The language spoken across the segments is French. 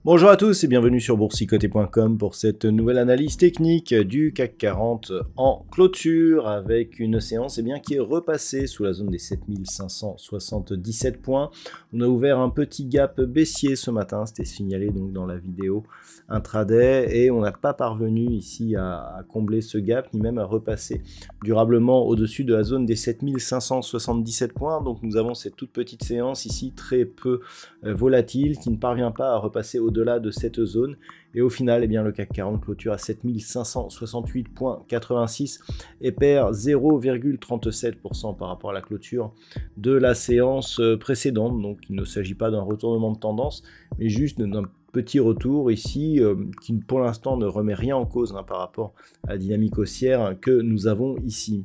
Bonjour à tous et bienvenue sur boursicoté.com pour cette nouvelle analyse technique du CAC 40 en clôture avec une séance qui est repassée sous la zone des 7577 points. On a ouvert un petit gap baissier ce matin, c'était signalé donc dans la vidéo intraday et on n'a pas parvenu ici à combler ce gap ni même à repasser durablement au-dessus de la zone des 7577 points. Donc nous avons cette toute petite séance ici très peu volatile qui ne parvient pas à repasser au-delà de cette zone et au final le CAC 40 clôture à 7568,86 et perd 0,37% par rapport à la clôture de la séance précédente. Donc il ne s'agit pas d'un retournement de tendance mais juste d'un petit retour ici qui pour l'instant ne remet rien en cause par rapport à la dynamique haussière que nous avons ici.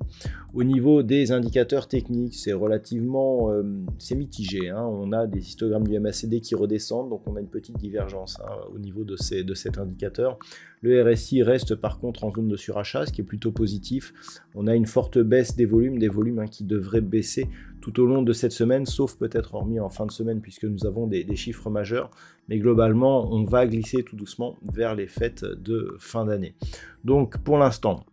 Au niveau des indicateurs techniques, c'est relativement c'est mitigé. On a des histogrammes du MACD qui redescendent, donc on a une petite divergence au niveau de cet indicateur. Le RSI reste par contre en zone de surachat, ce qui est plutôt positif. On a une forte baisse des volumes qui devraient baisser tout au long de cette semaine, sauf peut-être hormis en fin de semaine puisque nous avons des chiffres majeurs. Mais globalement, on va glisser tout doucement vers les fêtes de fin d'année. Donc pour l'instant,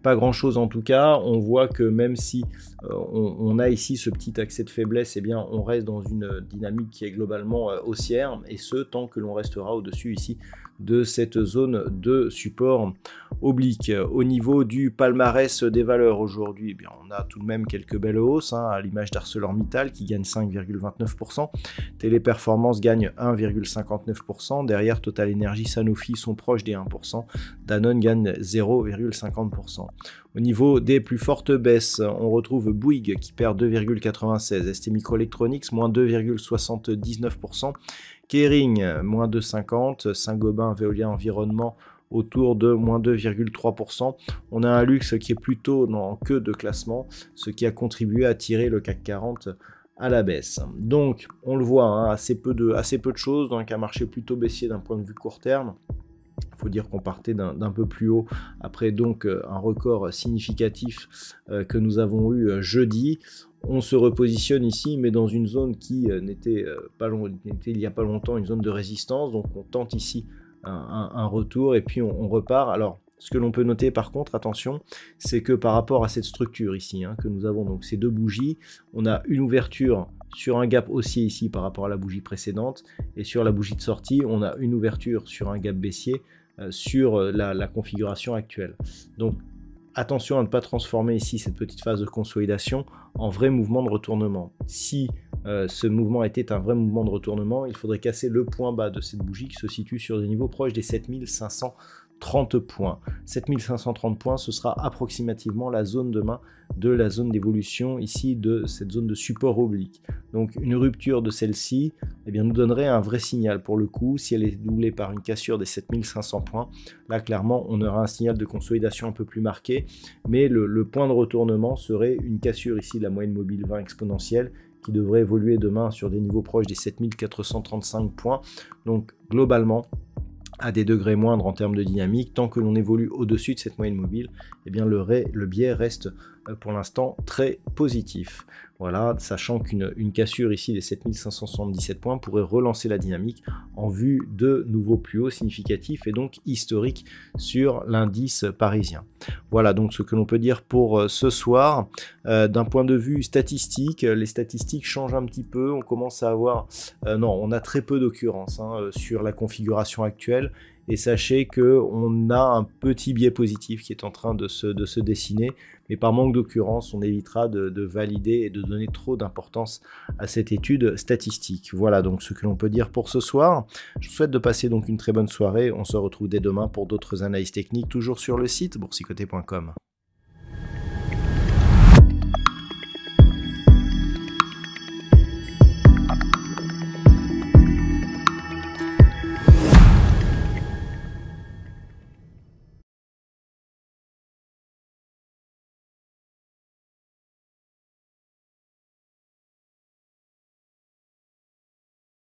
pas grand chose en tout cas. On voit que même si on a ici ce petit accès de faiblesse, on reste dans une dynamique qui est globalement haussière, et ce tant que l'on restera au-dessus ici de cette zone de support oblique. Au niveau du palmarès des valeurs aujourd'hui, on a tout de même quelques belles hausses, à l'image d'ArcelorMittal qui gagne 5,29%, Téléperformance gagne 1,59%, derrière Total Energy, Sanofi sont proches des 1%, Danone gagne 0,50%. Au niveau des plus fortes baisses, on retrouve Bouygues qui perd 2,96%, ST Microelectronics moins 2,79%, Kering moins 2,50%, Saint-Gobain Veolia Environnement autour de moins 2,3%. On a un luxe qui est plutôt en queue de classement, ce qui a contribué à tirer le CAC 40 à la baisse. Donc on le voit, assez peu de choses, donc un marché plutôt baissier d'un point de vue court terme. Il faut dire qu'on partait d'un peu plus haut après donc un record significatif que nous avons eu jeudi. On se repositionne ici, mais dans une zone qui n'était il n'y a pas longtemps une zone de résistance. Donc on tente ici un retour et puis on repart. Alors ce que l'on peut noter par contre, attention, c'est que par rapport à cette structure ici que nous avons, donc ces deux bougies, on a une ouverture sur un gap haussier ici par rapport à la bougie précédente, et sur la bougie de sortie, on a une ouverture sur un gap baissier sur la configuration actuelle. Donc attention à ne pas transformer ici cette petite phase de consolidation en vrai mouvement de retournement. Si ce mouvement était un vrai mouvement de retournement, il faudrait casser le point bas de cette bougie qui se situe sur des niveaux proches des 7530 points. 7530 points, ce sera approximativement la zone demain de la zone d'évolution ici de cette zone de support oblique. Donc une rupture de celle-ci nous donnerait un vrai signal pour le coup. Si elle est doublée par une cassure des 7500 points, là clairement on aura un signal de consolidation un peu plus marqué, mais le point de retournement serait une cassure ici de la moyenne mobile 20 exponentielle qui devrait évoluer demain sur des niveaux proches des 7435 points. Donc globalement, à des degrés moindres en termes de dynamique, tant que l'on évolue au-dessus de cette moyenne mobile, le biais reste pour l'instant très positif. Voilà, sachant qu'une cassure ici des 7577 points pourrait relancer la dynamique en vue de nouveaux plus hauts significatifs et donc historiques sur l'indice parisien. Voilà donc ce que l'on peut dire pour ce soir. D'un point de vue statistique, les statistiques changent un petit peu. On commence à avoir... on a très peu d'occurrences sur la configuration actuelle. Et sachez qu'on a un petit biais positif qui est en train de se dessiner, mais par manque d'occurrence, on évitera de valider et de donner trop d'importance à cette étude statistique. Voilà donc ce que l'on peut dire pour ce soir. Je vous souhaite de passer donc une très bonne soirée. On se retrouve dès demain pour d'autres analyses techniques, toujours sur le site boursicoté.com.